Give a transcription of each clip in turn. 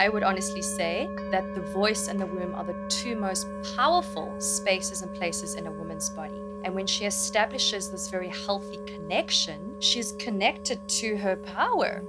I would honestly say that the voice and the womb are the two most powerful spaces and places in a woman's body. And when she establishes this very healthy connection, she's connected to her power.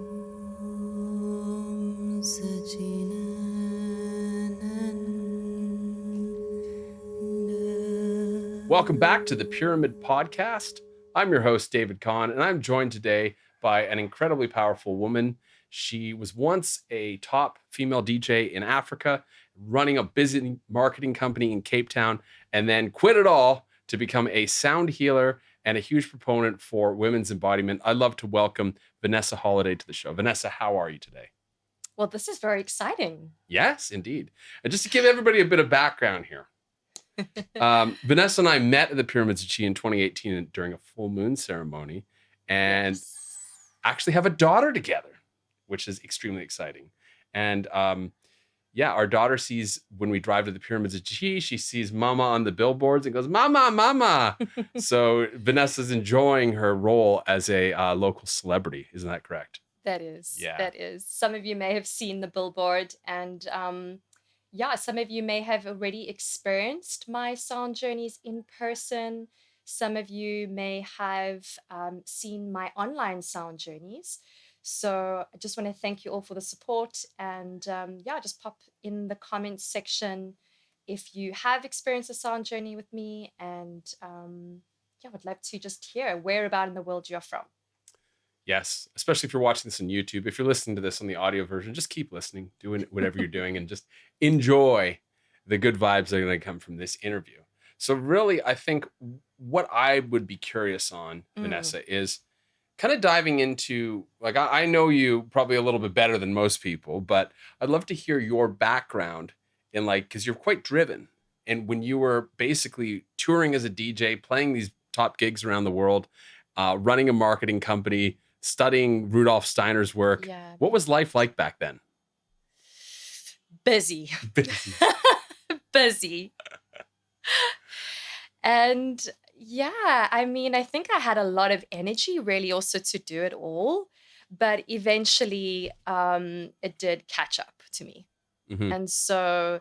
Welcome back to the Pyramid Podcast. I'm your host, David Kahn, and I'm joined today by an incredibly powerful woman. She was once a top female DJ in Africa, running a busy marketing company in Cape Town, and then quit it all to become a sound healer and a huge proponent for women's embodiment. I'd love to welcome Vanessa Holiday to the show. Vanessa, how are you today? Well, this is very exciting. Yes, indeed. And just to give everybody a bit of background here, Vanessa and I met at the Pyramids of Chi in 2018 during a full moon ceremony and actually have a daughter together, which is extremely exciting. And our daughter sees, when we drive to the Pyramids of Chi, she sees Mama on the billboards and goes, Mama, Mama. So Vanessa's enjoying her role as a local celebrity. Isn't that correct? That is. Yeah. That is. Some of you may have seen the billboard, and some of you may have already experienced my sound journeys in person. Some of you may have seen my online sound journeys. So I just want to thank you all for the support, and just pop in the comments section if you have experienced a sound journey with me, and I'd love to just hear where about in the world you're from. Yes, especially if you're watching this on YouTube. If you're listening to this on the audio version, just keep listening, doing whatever you're doing, and just enjoy the good vibes that are going to come from this interview. So really, I think what I would be curious on, Vanessa, is kind of diving into, like, I know you probably a little bit better than most people, but I'd love to hear your background in, like, because you're quite driven. And when you were basically touring as a DJ, playing these top gigs around the world, running a marketing company, studying Rudolf Steiner's work. Yeah. What was life like back then? Busy. Busy. And I think I had a lot of energy really also to do it all. But eventually it did catch up to me. Mm-hmm. And so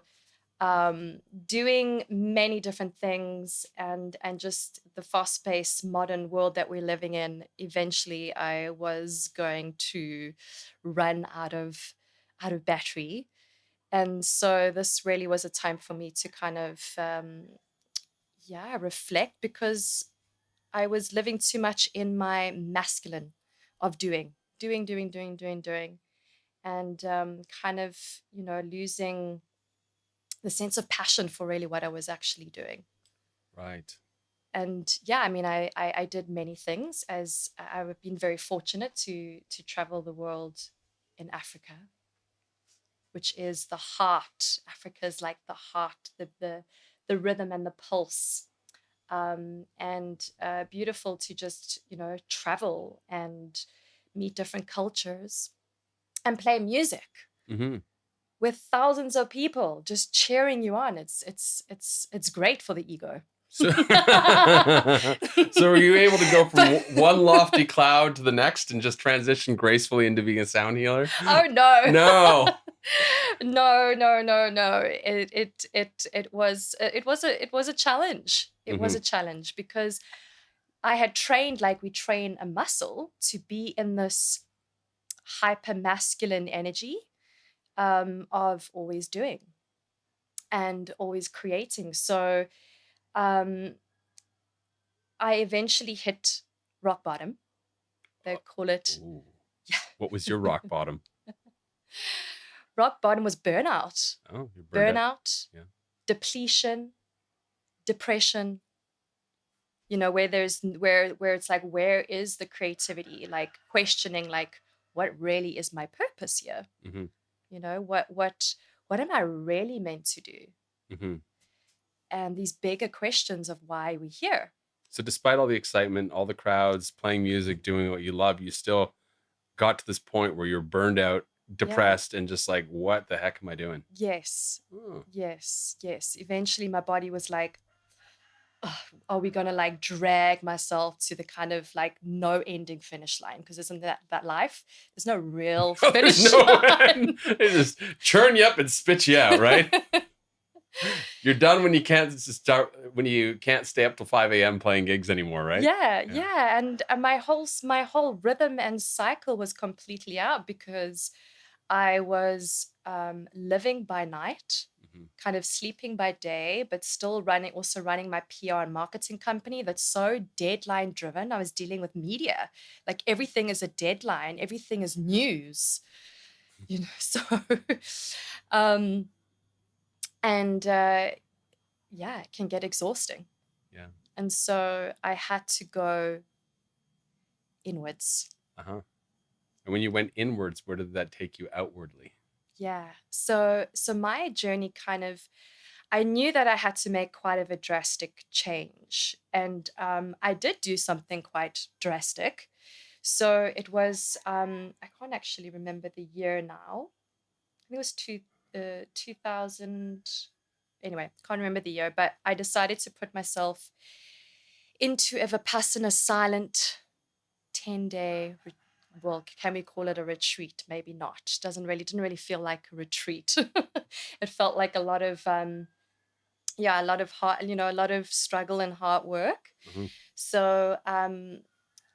doing many different things and just the fast-paced modern world that we're living in, eventually I was going to run out of battery. And so this really was a time for me to kind of reflect, because I was living too much in my masculine of doing, and kind of losing the sense of passion for really what I was actually doing. Right. And I did many things, as I've been very fortunate to travel the world in Africa, which is the heart. Africa is like the heart, the rhythm and the pulse. And beautiful to just, travel and meet different cultures and play music. Mm-hmm. With thousands of people just cheering you on. It's great for the ego. So were you able to go from one lofty cloud to the next and just transition gracefully into being a sound healer? Oh no. No. No. It was a challenge. It was a challenge, because I had trained like we train a muscle to be in this hyper masculine energy of always doing and always creating. So I eventually hit rock bottom. They call it. Ooh. Yeah. What was your rock bottom? Rock bottom was burnout. Oh, you burned burnout, yeah. Depletion, depression. Where it's like, where is the creativity? Like questioning, like, what really is my purpose here? Mm-hmm. What am I really meant to do? Mm-hmm. And these bigger questions of why we're here. So despite all the excitement, all the crowds, playing music, doing what you love, you still got to this point where you're burned out, depressed, and just like, what the heck am I doing? Yes. Oh. Yes. Eventually my body was like, "Ugh, are we gonna like drag myself to the kind of like no ending finish line? Because isn't that life? There's no real Oh, there's finish no end. line." They just churn you up and spit you out, right? You're done when you can't start when you can't stay up till 5 a.m. playing gigs anymore, right? Yeah, Yeah. yeah, and my whole rhythm and cycle was completely out because I was living by night, Mhm. kind of sleeping by day, but still also running my PR and marketing company that's so deadline driven. I was dealing with media, like everything is a deadline, everything is news, you know. So, um, and yeah, it can get exhausting. Yeah. And so I had to go inwards. Uh-huh. And when you went inwards, where did that take you outwardly? Yeah. So my journey kind of, I knew that I had to make quite of a drastic change, and I did do something quite drastic. So it was I can't actually remember the year now. I think it was 2000. Anyway, can't remember the year, but I decided to put myself into a Vipassana silent 10-day, well, can we call it a retreat? Maybe not. Didn't really feel like a retreat. It felt like a lot of yeah, a lot of hard, a lot of struggle and hard work. Mhm. So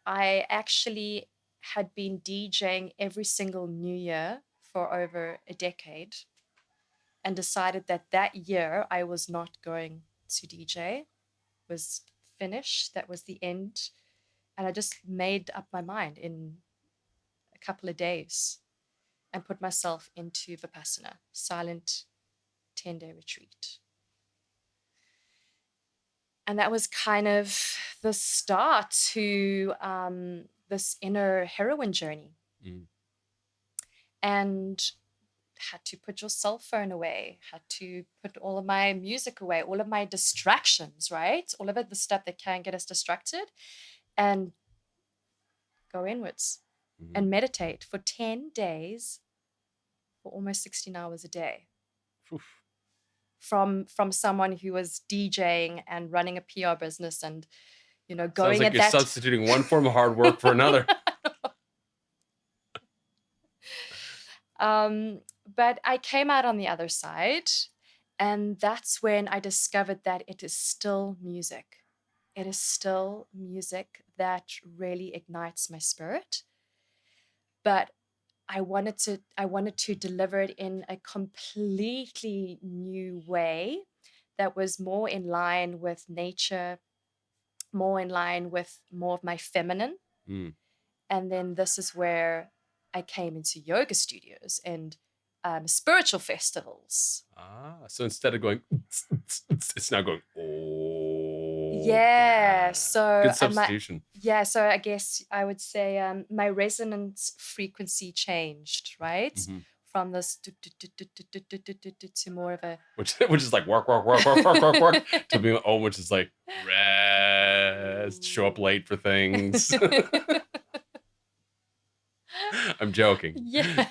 I actually had been DJing every single New Year for over a decade, and decided that that year I was not going to DJ. Was finished. That was the end. And I just made up my mind in a couple of days and put myself into Vipassana, silent 10-day retreat. And that was kind of the start to this inner heroine journey. Mm. And had to put your cell phone away, had to put all of my music away, all of my distractions, right? All of it, the stuff that can get us distracted, and go inwards Mhm. and meditate for 10 days for almost 16 hours a day. Oof. From someone who was DJing and running a PR business and Sounds going like at you're that. substituting one form of hard work for another. But I came out on the other side, and that's when I discovered that it is still music. It is still music that really ignites my spirit, but I wanted to deliver it in a completely new way that was more in line with nature, more in line with more of my feminine. Mm. And then this is where I came into yoga studios and spiritual festivals. So instead of going, it's now going, oh, Yeah. yeah. So Good I might. substitution. Yeah. So I guess I would say my resonance frequency changed, right? Mhm. From this to more of a. Which is like work, work, work, work, work, work, work, to being which is like rest, show up late for things. I'm joking.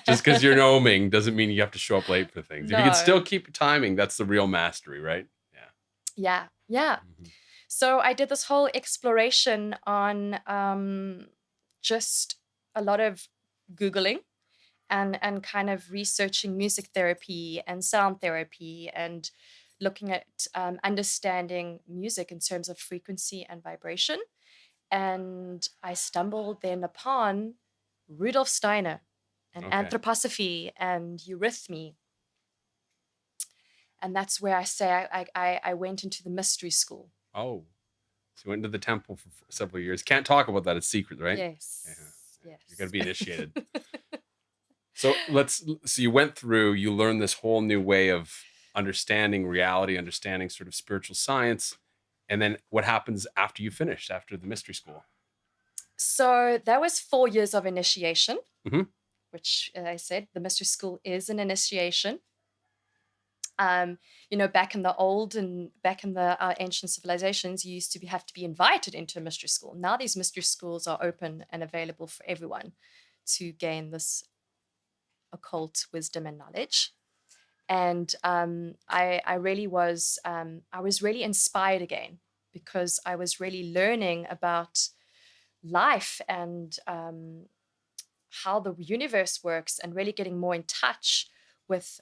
Just because you're Yeah. gnoming doesn't mean you have to show up late for things. If you can No. still keep your timing, that's the real mastery, right? Yeah. Yeah. Yeah. Mhm. So I did this whole exploration on just a lot of Googling and kind of researching music therapy and sound therapy and looking at understanding music in terms of frequency and vibration. And I stumbled then upon Rudolf Steiner and Okay. anthroposophy and eurythmy. And that's where I say I went into the mystery school. Oh, so you went into the temple for several years. Can't talk about that. It's secret, right? Yeah. Yes, You're going to yes. be initiated. So you went through, you learned this whole new way of understanding reality, understanding sort of spiritual science. And then what happens after you finished, after the mystery school? So that was 4 years of initiation, Mhm. which, as I said, the mystery school is an initiation. Back in the ancient civilizations, you used to have to be invited into a mystery school. Now these mystery schools are open and available for everyone to gain this occult wisdom and knowledge. And I was really inspired again. because I was really learning about life and how the universe works, and really getting more in touch with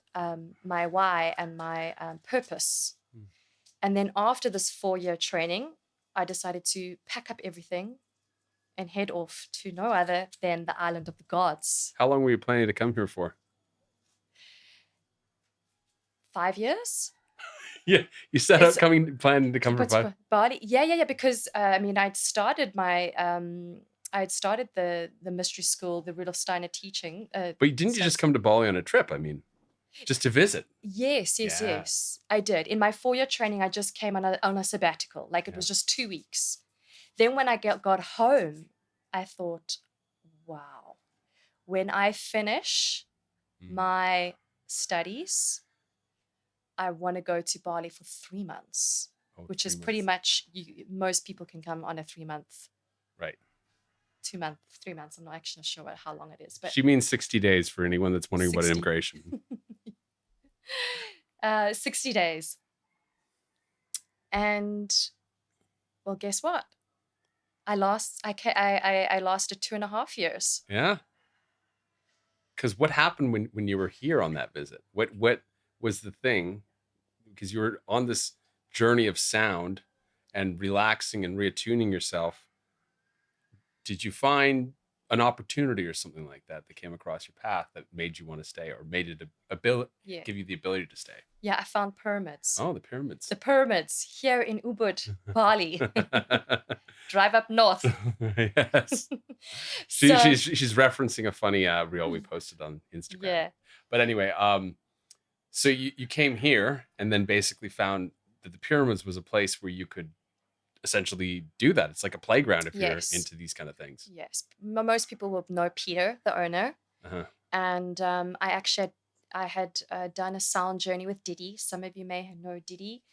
my why and my purpose. Mm. And then after this 4-year training, I decided to pack up everything and head off to no other than the island of the gods. How long were you planning to come here for? 5 years? Yeah, you set up It's planning to come for 5. Bali. Yeah. Because I mean, I'd started the mystery school, the Rudolf Steiner teaching. But didn't you just come to Bali on a trip? I mean, just to visit. Yes, Yeah. I did. In my 4-year training, I just came on a sabbatical. Like, it Yeah. was just 2 weeks. Then when I got home, I thought, wow, when I finish Mm. my studies, I want to go to Bali for 3 months, Oh, which 3 is pretty months. much most people can come on a 3-month, Right. 2 month, 3 months. I'm not actually sure how long it is, but She means 60 days for anyone that's wondering about 60. immigration. 60 days. And well, guess what? I lasted 2.5 years. Yeah. Because what happened when you were here on that visit? What was the thing? Because you were on this journey of sound and relaxing and reattuning yourself. Did you find an opportunity or something like that that came across your path that made you want to stay, or made it Yeah. give you the ability to stay? Yeah, I found pyramids. Oh, the pyramids. The pyramids here in Ubud, Bali. Drive up north. Yes. So, She's referencing a funny reel we posted on Instagram. yeah. But anyway, so you came here and then basically found that the pyramids was a place where you could essentially do that. It's like a playground if you're Yes. into these kind of things. Yes. Most people will know Peter, the owner. Uh-huh. And I had done a sound journey with Diddy. Some of you may know Diddy.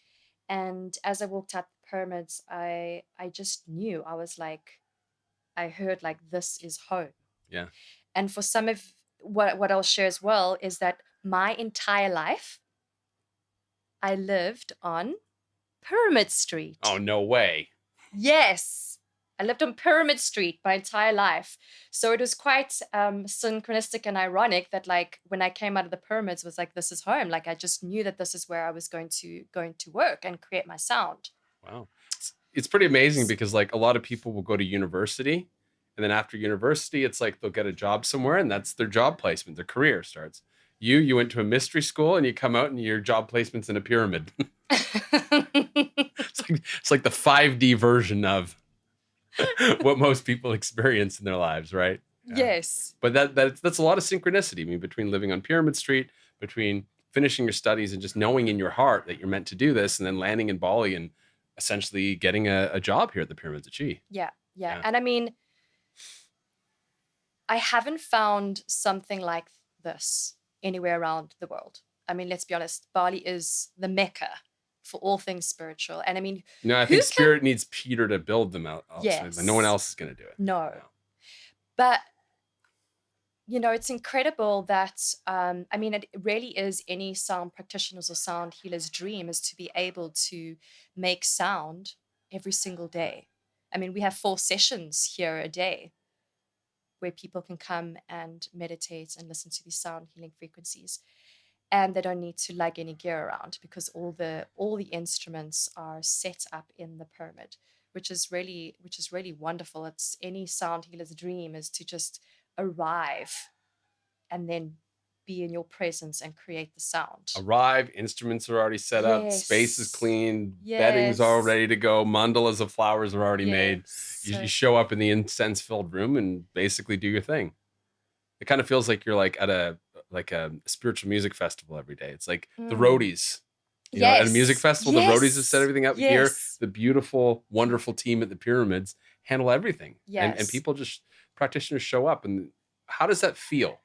And as I walked out the pyramids, I just knew. I was like, I heard like, this is home. Yeah. And for some of what I'll share as well is that my entire life, I lived on Pyramid Street. Oh, no way. Yes. I lived on Pyramid Street my entire life. So it was quite synchronistic and ironic that, like, when I came out of the pyramids, was like, this is home. Like, I just knew that this is where I was going to work and create my sound. Wow. It's pretty amazing because, like, a lot of people will go to university, and then after university, it's like they'll get a job somewhere and that's their job placement, their career starts. You went to a mystery school and you come out and your job placement's in a pyramid. It's like the 5D version of what most people experience in their lives, right? Yeah. Yes. But that's a lot of synchronicity. I mean, between living on Pyramid Street, between finishing your studies and just knowing in your heart that you're meant to do this, and then landing in Bali and essentially getting a job here at the Pyramids of Chi. Yeah. Yeah. And I mean, I haven't found something like this anywhere around the world. I mean, let's be honest, Bali is the Mecca for all things spiritual. And I mean, No, I think Spirit needs Peter to build them out. Yes. No one else is going to do it. No. But, you know, it's incredible that, I mean, it really is any sound practitioner's or sound healer's dream, is to be able to make sound every single day. I mean, we have 4 sessions here a day where people can come and meditate and listen to these sound healing frequencies. And they don't need to lug any gear around, because all the instruments are set up in the pyramid, which is really wonderful. It's any sound healer's dream, is to just arrive and then be in your presence and create the sound. Arrive, instruments are already set up, space is clean, bedding's Yes. all ready to go, mandalas of flowers are already made. So- You show up in the incense-filled room and basically do your thing. It kind of feels like you're like at a spiritual music festival every day. It's like the roadies. You know, at a music festival, the roadies have set everything up. Here, the beautiful, wonderful team at the pyramids handle everything. Yes. And people just, practitioners show up. And how does that feel?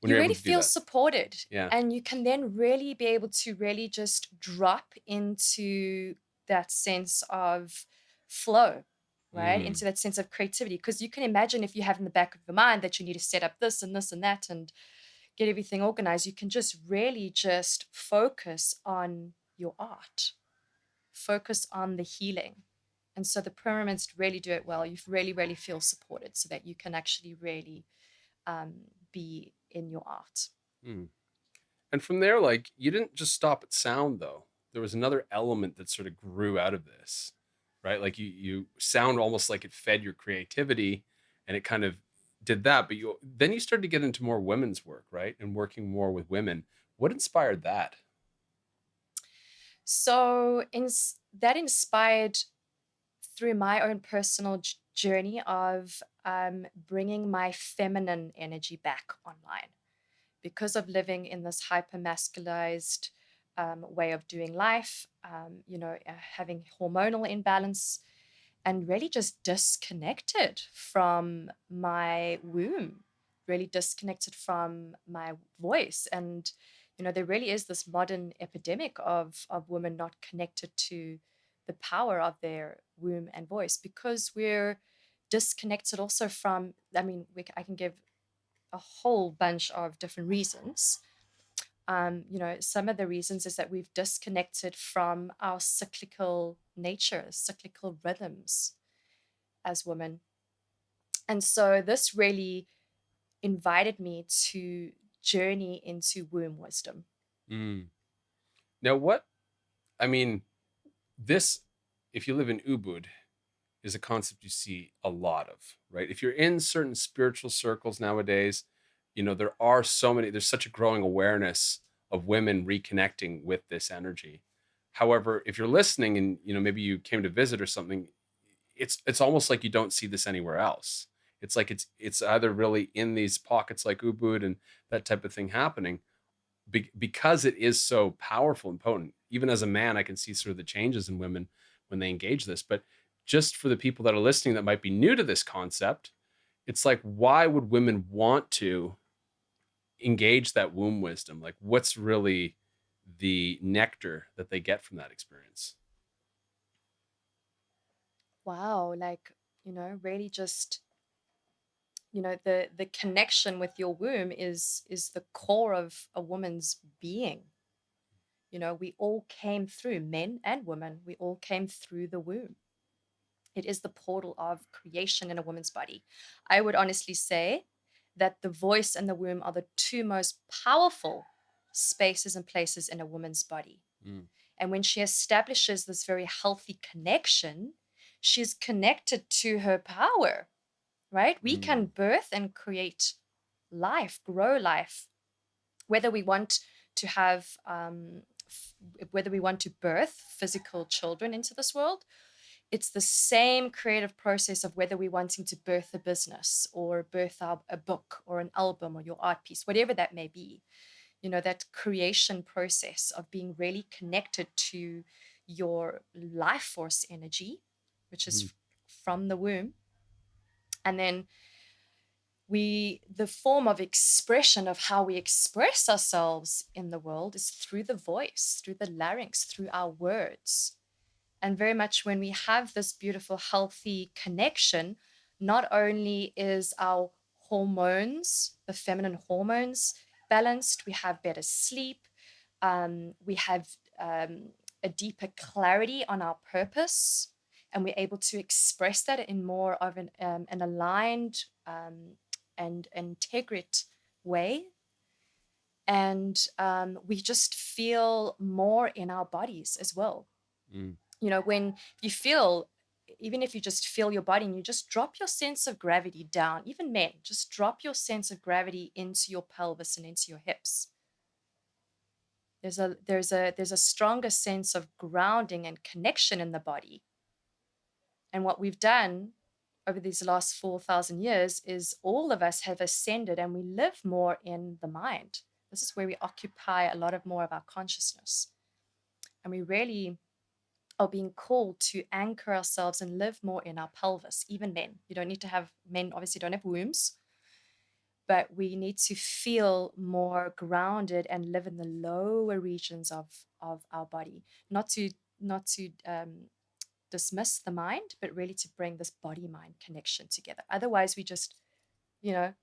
When You you're really able to do feel that? supported. Yeah. And you can then really be able to really just drop into that sense of flow, right? Into that sense of creativity. Because you can imagine, if you have in the back of your mind that you need to set up this and this and that and get everything organized, you can just really just focus on your art, focus on the healing. And so the pyramids really do it well. You really, really feel supported so that you can actually really be in your art. Mm. And from there, like, you didn't just stop at sound though. There was another element that sort of grew out of this, right? Like you sound almost like it fed your creativity and it kind of did that, but you started to get into more women's work, right? And working more with women. What inspired that? So that inspired through my own personal journey of bringing my feminine energy back online because of living in this hyper masculized way of doing life, having hormonal imbalance and really just disconnected from my womb, really disconnected from my voice. And, there really is this modern epidemic of women not connected to the power of their womb and voice because we're disconnected also from, I can give a whole bunch of different reasons. Some of the reasons is that we've disconnected from our cyclical nature, cyclical rhythms as women. And so this really invited me to journey into womb wisdom. Mm. Now, what, I mean, this, if you live in Ubud, is a concept you see a lot of, right? If you're in certain spiritual circles nowadays, there are there's such a growing awareness of women reconnecting with this energy. However, if you're listening and, maybe you came to visit or something, it's almost like you don't see this anywhere else. It's like it's either really in these pockets like Ubud and that type of thing happening because it is so powerful and potent. Even as a man, I can see sort of the changes in women when they engage this. But just for the people that are listening that might be new to this concept, it's like, why would women want to engage that womb wisdom? Like, what's really the nectar that they get from that experience? Wow, like, really just, the connection with your womb is the core of a woman's being. We all came through, men and women, we all came through the womb. It is the portal of creation in a woman's body. I would honestly say that the voice and the womb are the two most powerful spaces and places in a woman's body. Mm, And when she establishes this very healthy connection, she's connected to her power, right? We can mm, birth and create life, grow life, whether we want to have, whether we want to birth physical children into this world. It's the same creative process of whether we're wanting to birth a business or birth a book or an album or your art piece, whatever that may be. That creation process of being really connected to your life force energy, which mm, is from the womb. And then the form of expression of how we express ourselves in the world is through the voice, through the larynx, through our words. And very much when we have this beautiful, healthy connection, not only is our hormones, the feminine hormones, balanced, we have better sleep, we have a deeper clarity on our purpose, and we're able to express that in more of an aligned and integrate way. And we just feel more in our bodies as well. mm, When you feel, even if you just feel your body and you just drop your sense of gravity down, even men, just drop your sense of gravity into your pelvis and into your hips. There's a stronger sense of grounding and connection in the body. And what we've done over these last 4,000 years is all of us have ascended and we live more in the mind. This is where we occupy a lot of more of our consciousness. And we really are being called to anchor ourselves and live more in our pelvis, even men. You don't need to have, men obviously don't have wombs, but we need to feel more grounded and live in the lower regions of our body, not to dismiss the mind, but really to bring this body mind connection together. Otherwise, we just, you know,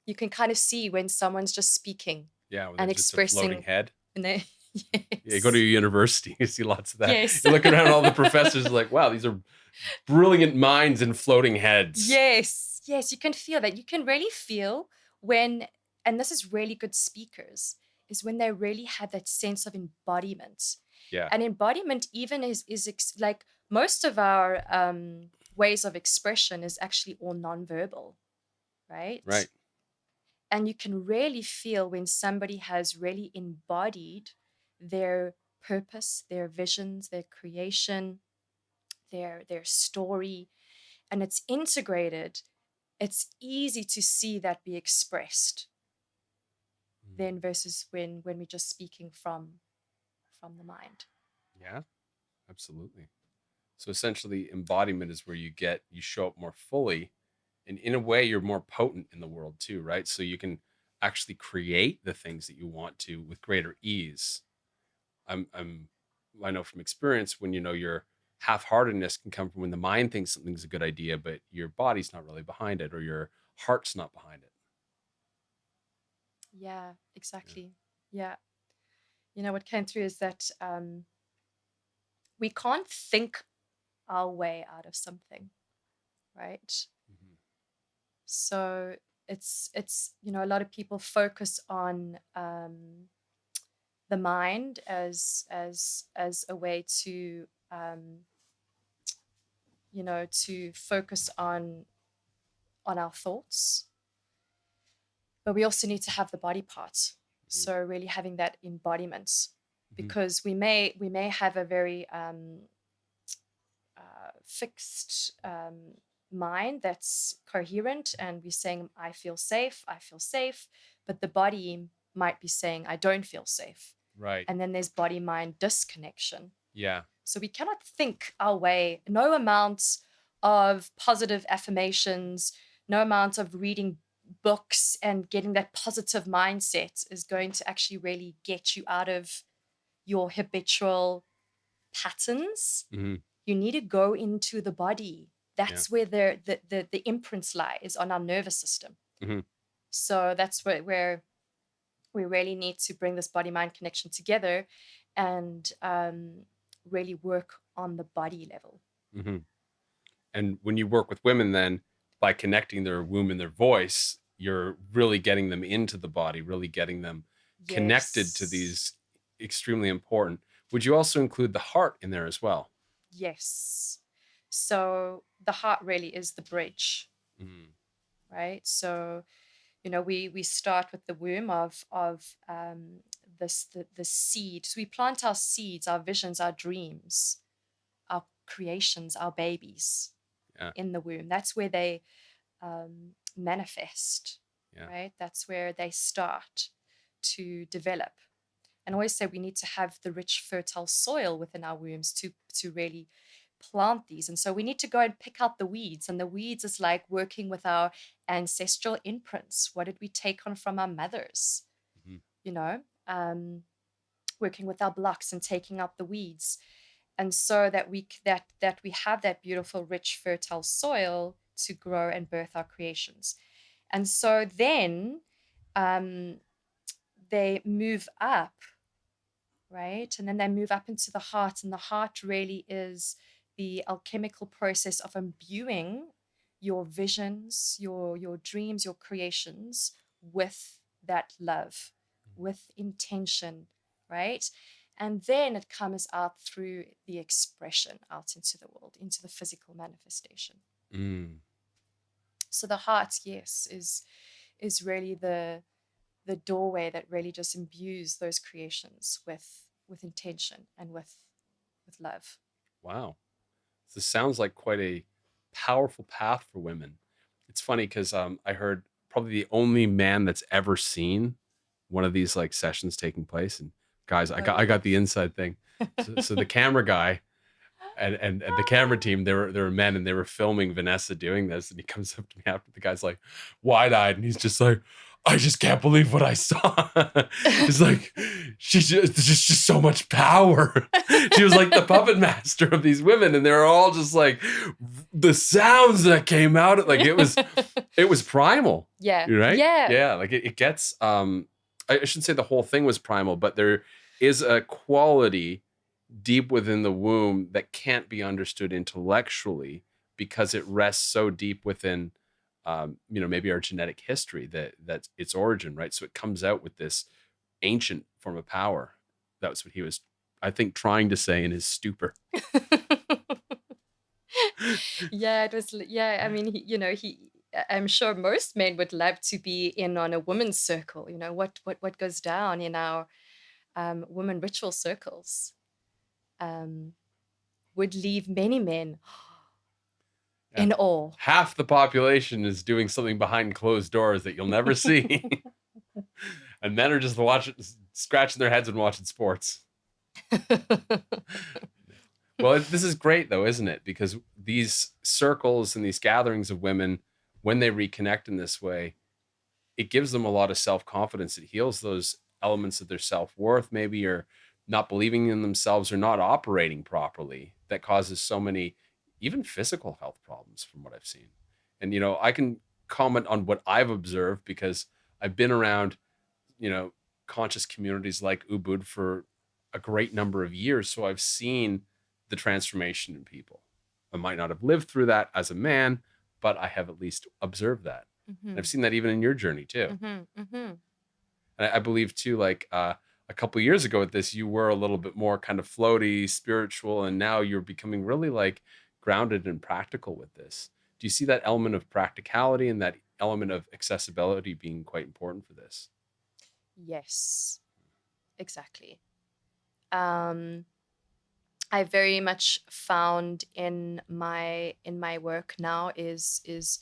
you can kind of see when someone's just speaking yeah, where and there's just a floating expressing head. and they Yeah, you go to Yes. a university, you see lots of that. Yes. You look around, all the professors are like, wow, these are brilliant minds and floating heads. Yes. Yes. You can feel that. You can really feel when, and this is really good speakers, is when they really have that sense of embodiment. Yeah, And embodiment even like most of our ways of expression is actually all nonverbal, right? right. And you can really feel when somebody has really embodied their purpose, their visions, their creation, their story, and it's integrated. It's easy to see that be expressed Mm. then versus when we're just speaking from the mind. Yeah, absolutely. So essentially, embodiment is where you show up more fully, and in a way, you're more potent in the world too, right? So you can actually create the things that you want to with greater ease. I'm I know from experience when your half-heartedness can come from when the mind thinks something's a good idea, but your body's not really behind it, or your heart's not behind it. Yeah, Yeah. exactly. Yeah. What came through is that we can't think our way out of something, right? Mhm. So a lot of people focus on the mind as a way to to focus on our thoughts, but we also need to have the body part. Mhm. So really having that embodiment, Mhm. because we may have a very fixed mind that's coherent, and we're saying I feel safe, but the body might be saying I don't feel safe, Right. and then there's body mind disconnection. Yeah. So we cannot think our way. No amount of positive affirmations, no amount of reading books and getting that positive mindset is going to actually really get you out of your habitual patterns. Mhm. You need to go into the body. Yeah. That's where the imprints lie, is on our nervous system. Mhm. So that's where we really need to bring this body mind connection together and really work on the body level. Mhm. And when you work with women, then by connecting their womb and their voice, you're really getting them into the body, really getting them connected to Yes. these extremely important. Would you also include the heart in there as well? Yes. So the heart really is the bridge, Mm. right? So we start with the womb of the seed. So we plant our seeds, our visions, our dreams, our creations, our babies Yeah. in the womb. That's where they manifest, Yeah. right? That's where they start to develop. And I always say we need to have the rich, fertile soil within our wombs to really plant these. And so we need to go and pick out the weeds. And the weeds is like working with our ancestral imprints. What did we take on from our mothers? Mhm. You know, um, working with our blocks and taking out the weeds, and so that we have that beautiful, rich, fertile soil to grow and birth our creations. And so then um, they move up, right? And then they move up into the heart, and the heart really is the alchemical process of imbuing your visions, your dreams, your creations with that love, with intention, right? And then it comes out through the expression out into the world, into the physical manifestation. Mm. So the heart, yes, is really the doorway that really just imbues those creations with intention and with love. Wow. This sounds like quite a powerful path for women. It's funny because I heard probably the only man that's ever seen one of these like sessions taking place. And guys, I Oh, got the yes. inside thing. So the camera guy and the camera team, they were men, and they were filming Vanessa doing this, and he comes up to me after, the guy's like wide-eyed, and he's just like, I just can't believe what I saw. It's like there's just so much power. She was like the puppet master of these women, and they're all just like the sounds that came out, like it was primal, Yeah, right? yeah, Yeah, like it gets I shouldn't say the whole thing was primal, but there is a quality deep within the womb that can't be understood intellectually because it rests so deep within maybe our genetic history that's its origin, right? So it comes out with this ancient form of power. That's what he was, I think, trying to say in his stupor. Yeah, it was. Yeah, I mean, I'm sure most men would love to be in on a women's circle. You know what goes down in our women ritual circles um, would leave many men Yeah. in awe. Half the population is doing something behind closed doors that you'll never see. And men are just watching, scratching their heads and watching sports. Well, this is great though, isn't it? Because these circles and these gatherings of women, when they reconnect in this way, it gives them a lot of self-confidence. It heals those elements of their self-worth, maybe, or not believing in themselves or not operating properly, that causes so many even physical health problems from what I've seen. And I can comment on what I've observed because I've been around you know, conscious communities like Ubud for a great number of years. So I've seen the transformation in people. I might not have lived through that as a man, but I have at least observed that. And I've Mhm, seen that even in your journey too. mhm, mhm. And I believe too, like a couple years ago at this, you were a little bit more kind of floaty, spiritual, and now you're becoming really like grounded and practical with this. Do you see that element of practicality and that element of accessibility being quite important for this? Yes, exactly. Um, I very much found in my work now is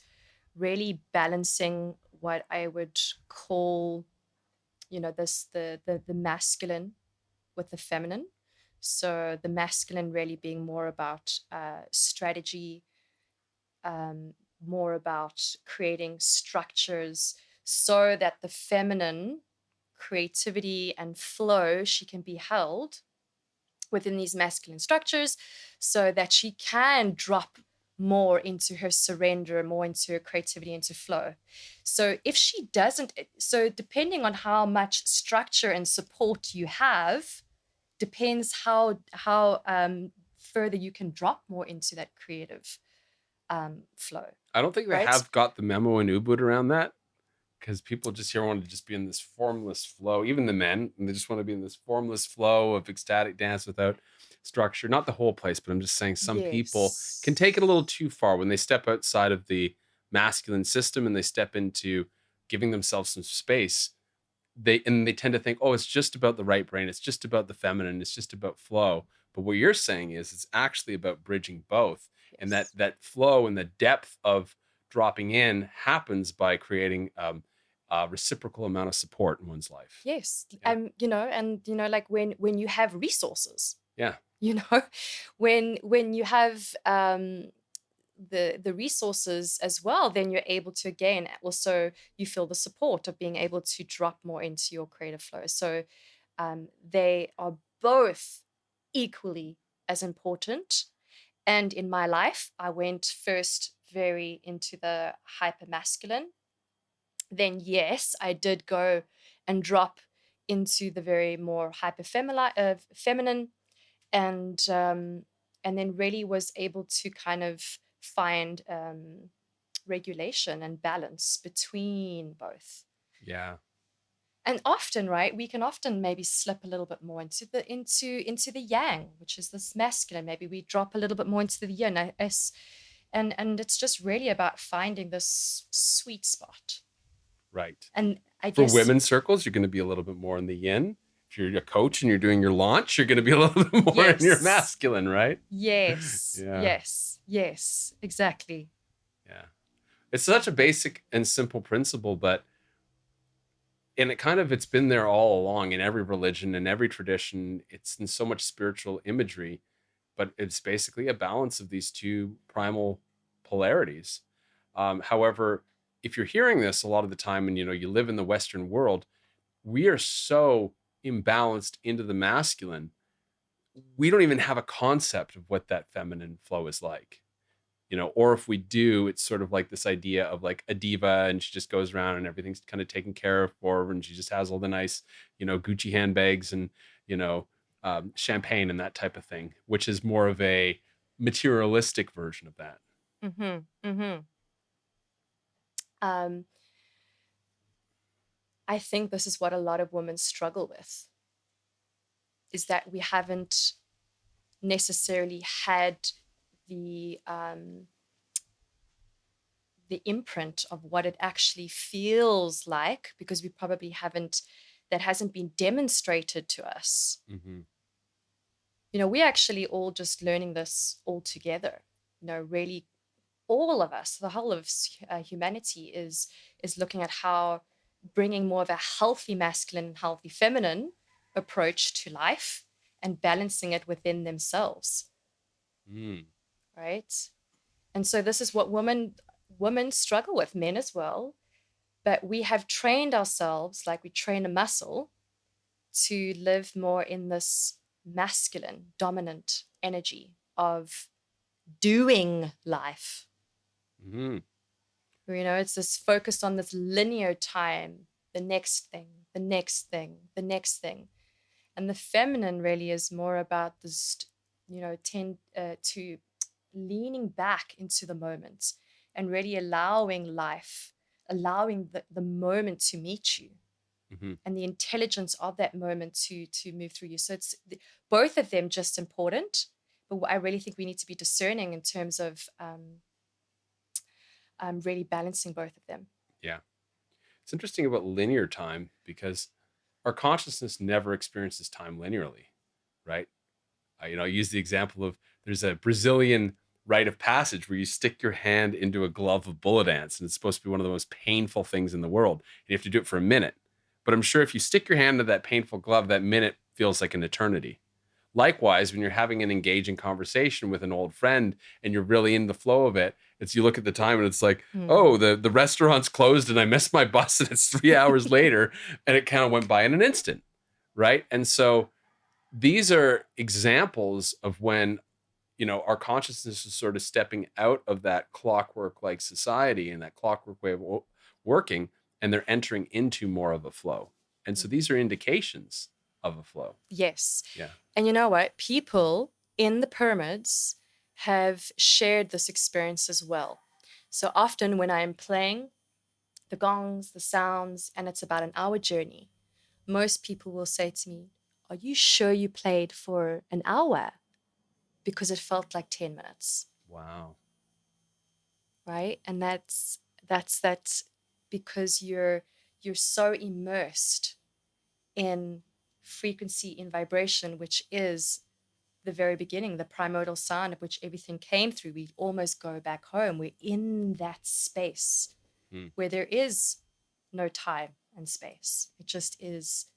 really balancing what I would call, this the masculine with the feminine. So the masculine really being more about strategy, um, more about creating structures so that the feminine creativity and flow, she can be held within these masculine structures so that she can drop more into her surrender, more into her creativity, into flow. So if she doesn't, so depending on how much structure and support you have, depends how further you can drop more into that creative flow, I don't think they right? have got the memo in Ubud around that because people just here want to just be in this formless flow. Even the men, and they just want to be in this formless flow of ecstatic dance without structure. Not the whole place, but I'm just saying some people can take it a Yes. little too far when they step outside of the masculine system and they step into giving themselves some space. They tend to think, oh, it's just about the right brain, it's just about the feminine, it's just about flow. But what you're saying is it's actually about bridging both, and that Yes. that flow and the depth of dropping in happens by creating a reciprocal amount of support in one's life. Yes. Yeah, Like when you have resources, yeah, you know, when you have the resources as well, then you're able to, again, also you feel the support of being able to drop more into your creative flow. So they are both equally as important. And in my life, I went first very into the hyper masculine. Then, yes, I did go and drop into the very more hyper feminine, and then really was able to kind of find regulation and balance between both. yeah. And often, right, we can often maybe slip a little bit more into the yang, which is this masculine. Maybe we drop a little bit more into the yin. And it's just really about finding this sweet spot. Right. And I For guess women's circles, you're going to be a little bit more in the yin. If you're a coach and you're doing your launch, you're going to be a little bit more in your yes, masculine, right? yes, Yeah, yes, yes, exactly. yeah. It's such a basic and simple principle, but and it's been there all along in every religion and every tradition. It's in so much spiritual imagery, but it's basically a balance of these two primal polarities. However, if you're hearing this a lot of the time and you live in the Western world, we are so imbalanced into the masculine, we don't even have a concept of what that feminine flow is like. Or if we do, it's sort of like this idea of like a diva and she just goes around and everything's kind of taken care of for her and she just has all the nice, Gucci handbags and you know, champagne and that type of thing, which is more of a materialistic version of that. Mm-hmm. Mm-hmm. Um, I think this is what a lot of women struggle with, is that we haven't necessarily had the um, the imprint of what it actually feels like, because we probably haven't, that hasn't been demonstrated to us. Hmm. We're actually all just learning this all together. Really, all of us, the whole of humanity is looking at how bringing more of a healthy masculine and healthy feminine approach to life and balancing it within themselves, Mm. right? And so this is what women struggle with, men as well. But we have trained ourselves like we train a muscle to live more in this masculine, dominant energy of doing life. Hmm. It's this focused on this linear time, the next thing, the next thing, the next thing. And the feminine really is more about this, tend to leaning back into the moment and really allowing life, allowing the moment to meet you Hmm. and the intelligence of that moment to move through you. So it's both of them just important, but I really think we need to be discerning in terms of really balancing both of them. Yeah. It's interesting about linear time because our consciousness never experiences time linearly, right? I use the example of there's a Brazilian rite of passage where you stick your hand into a glove of bullet ants, and it's supposed to be one of the most painful things in the world. And you have to do it for a minute. But I'm sure if you stick your hand into that painful glove, that minute feels like an eternity. Likewise, when you're having an engaging conversation with an old friend and you're really in the flow of it, it's you look at the time and it's like, oh, Hmm. the restaurant's closed and I missed my bus and it's 3 hours later, and it kind of went by in an instant, right? And so these are examples of when our consciousness is sort of stepping out of that clockwork like society and that clockwork way of working, and they're entering into more of a flow. And so these are indications of a flow. Yes. Yeah. And you know what? People in the pyramids have shared this experience as well. So often when I'm playing the gongs, the sounds, and it's about an hour journey, most people will say to me, "Are you sure you played for an hour?" Because it felt like 10 minutes, Wow. right? And that's because you're so immersed in frequency, in vibration, which is the very beginning, the primordial sound of which everything came through. We almost go back home. We're in that space Hmm. where there is no time and space. It just is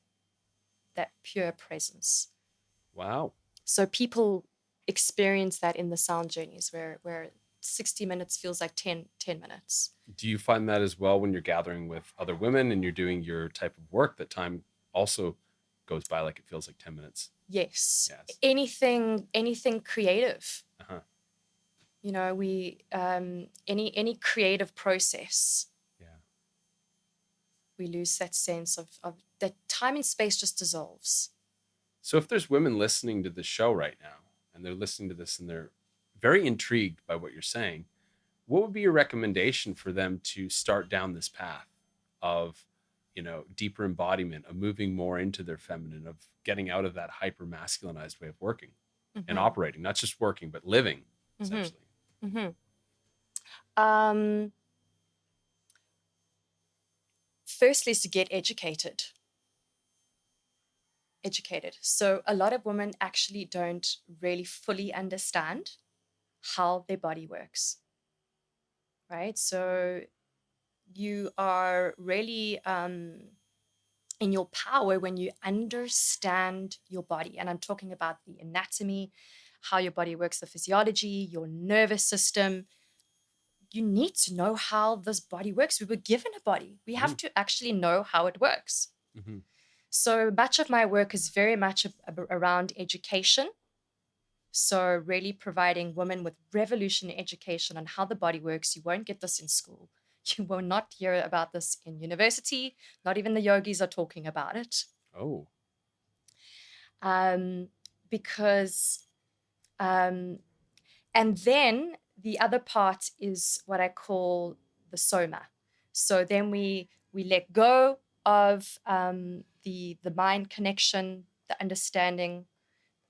that pure presence. Wow. So people experience that in the sound journeys where 60 minutes feels like ten minutes. Do you find that as well when you're gathering with other women and you're doing your type of work, that time also goes by like it feels like 10 minutes? Yes. Yes. Anything creative. Uh-huh. We any creative process, Yeah. we lose that sense of that time and space just dissolves. So if there's women listening to the show right now and they're listening to this and they're very intrigued by what you're saying, what would be your recommendation for them to start down this path of, deeper embodiment, of moving more into their feminine, of getting out of that hyper masculinized way of working and Mm-hmm. operating, not just working, but living Mm-hmm. essentially? Mm-hmm. Um, Firstly is to get educated. So a lot of women actually don't really fully understand how their body works, right? So you are really in your power when you understand your body. And I'm talking about the anatomy, how your body works, the physiology, your nervous system. You need to know how this body works. We were given a body. We Mm-hmm. have to actually know how it works. Mm-hmm. So much of my work is very much around education. So, really providing women with revolutionary education on how the body works. You won't get this in school. You will not hear about this in university. Not even the yogis are talking about it. Oh. um, because um, and then the other part is what I call the soma. So then we let go of the mind connection, the understanding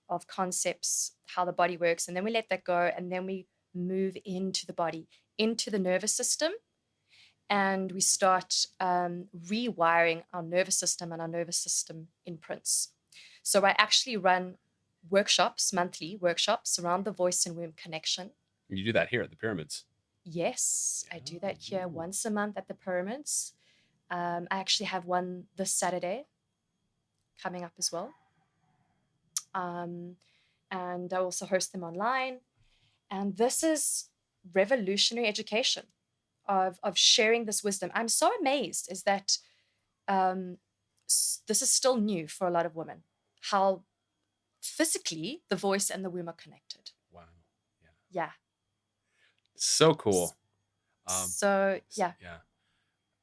of concepts, how the body works, and then we let that go, and then we move into the body, into the nervous system, and we start rewiring our nervous system and our nervous system imprints. So I actually run workshops, monthly workshops around the voice and womb connection. You do that here at the pyramids. Yes, I do that here Oh, once a month at the pyramids. I actually have one this Saturday coming up as well. Um, and I also host them online. And this is revolutionary education of sharing this wisdom. I'm so amazed is that um, this is still new for a lot of women, how physically the voice and the womb are connected. wow. Yeah. Yeah. So cool. So, yeah. Yeah.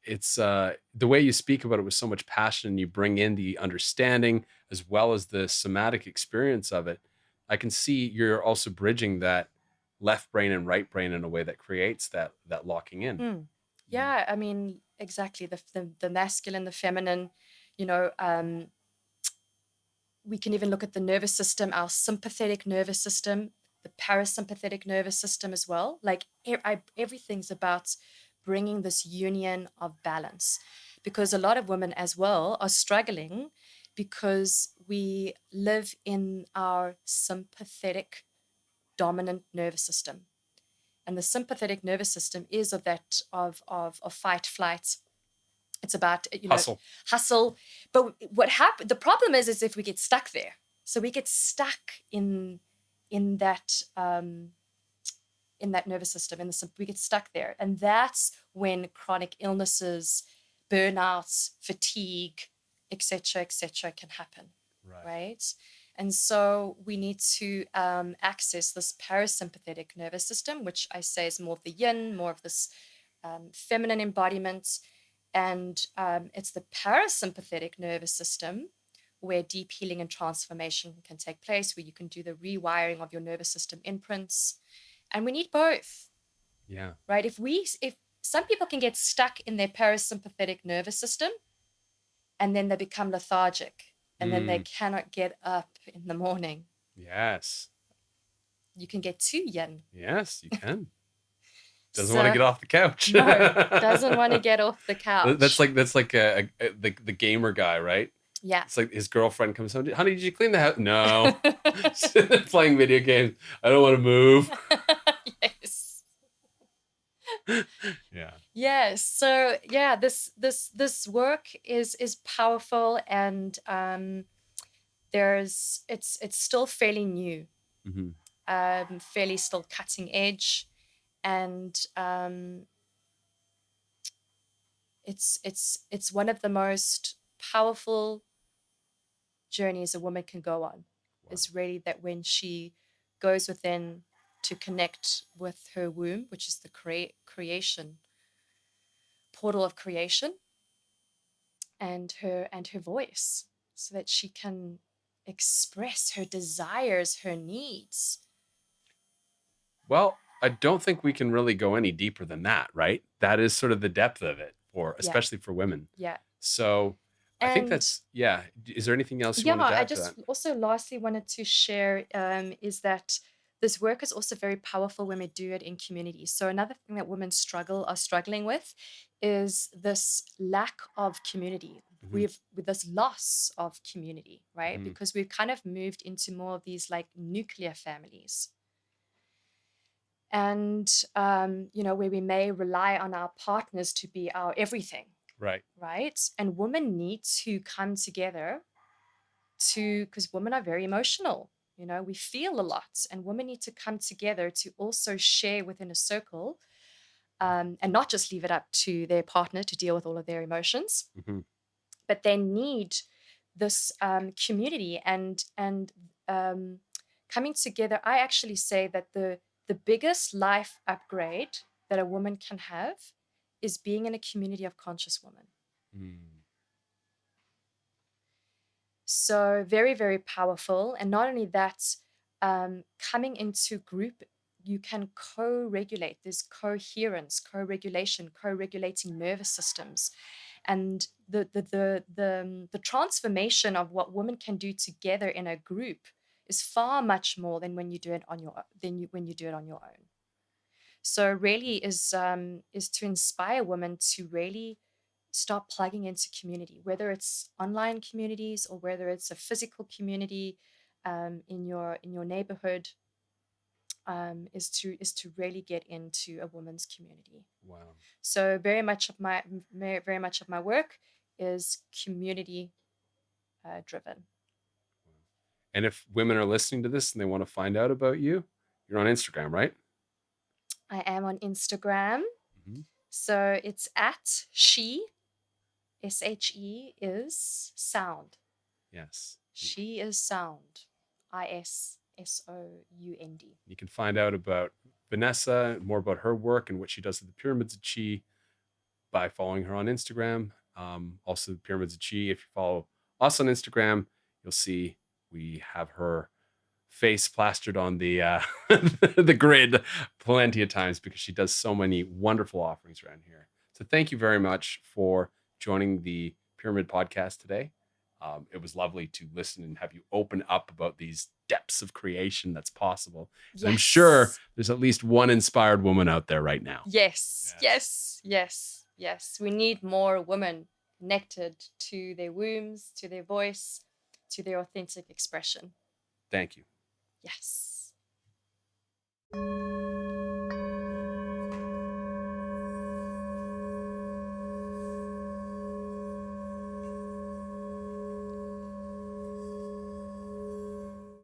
It's the way you speak about it with so much passion, and you bring in the understanding as well as the somatic experience of it. I can see you're also bridging that left brain and right brain in a way that creates that locking in. Mm. Yeah. I mean, exactly. The masculine, the feminine, you know, we can even look at the nervous system, our sympathetic nervous system, the parasympathetic nervous system as well. Like everything's about bringing this union of balance, because a lot of women as well are struggling because we live in our sympathetic dominant nervous system, and the sympathetic nervous system is of that of fight flight. It's about Hustle. hustle. But what happened, the problem is if we get stuck there. So we get stuck in that in that nervous system, we get stuck there, and that's when chronic illnesses, burnouts, fatigue, etc., can happen. Right. Right. And so we need to access this parasympathetic nervous system, which I say is more of the yin, more of this feminine embodiment. And it's the parasympathetic nervous system where deep healing and transformation can take place, where you can do the rewiring of your nervous system imprints. And we need both, Yeah. right? If some people can get stuck in their parasympathetic nervous system and then they become lethargic and then they cannot get up in the morning. Yes. You can get too yin. Yes, you can. Doesn't want to So, get off the couch. no, doesn't want to get off the couch. That's like the gamer guy, right? Yeah. It's like his girlfriend comes home. Honey, did you clean the house? No. Playing video games. I don't want to move. Yes. Yeah. Yes. So yeah, this work is powerful, and it's still fairly new, fairly still cutting edge, and it's one of the most powerful journeys a woman can go on. Wow. Is really that when she goes within to connect with her womb, which is the creation portal of creation, and her voice, so that she can express her desires, her needs. Well, I don't think we can really go any deeper than that, right? That is sort of the depth of it, especially for women. Yeah. So I think And that's, yeah. Is there anything else you yeah, wanted to I add to just that? also lastly wanted to share is that this work is also very powerful when we do it in community. So another thing that women are struggling with is this lack of community. With this loss of community, right? Because we've kind of moved into more of these like nuclear families. And where we may rely on our partners to be our everything. Right. Right. And women need to come together because women are very emotional. We feel a lot, and women need to come together to also share within a circle, and not just leave it up to their partner to deal with all of their emotions, but they need this community and coming together. I actually say that the biggest life upgrade that a woman can have is being in a community of conscious women. So very, very powerful. And not only that, coming into group, you can co-regulate. There's coherence, co-regulation, co-regulating nervous systems, and the transformation of what women can do together in a group is far much more than when you do it on your when you do it on your own. So really is to inspire women to really start plugging into community, whether it's online communities or whether it's a physical community in your neighborhood, is to really get into a women's community. Wow. So very much of my work is community driven. And if women are listening to this and they want to find out about you, you're on Instagram, right? I am on Instagram, Mm-hmm. so it's at she SHE is sound. Yes. She is sound. ISSOUND. You can find out about Vanessa, more about her work and what she does at the Pyramids of Chi by following her on Instagram. Also, the Pyramids of Chi. If you follow us on Instagram, you'll see we have her face plastered on the the grid plenty of times because she does so many wonderful offerings around here. So thank you very much for joining the Pyramid Podcast today. It was lovely to listen and have you open up about these depths of creation that's possible. And I'm sure Yes. there's at least one inspired woman out there right now. Yes. Yes. Yes. Yes. We need more women connected to their wombs, to their voice, to their authentic expression. Thank you. Yes.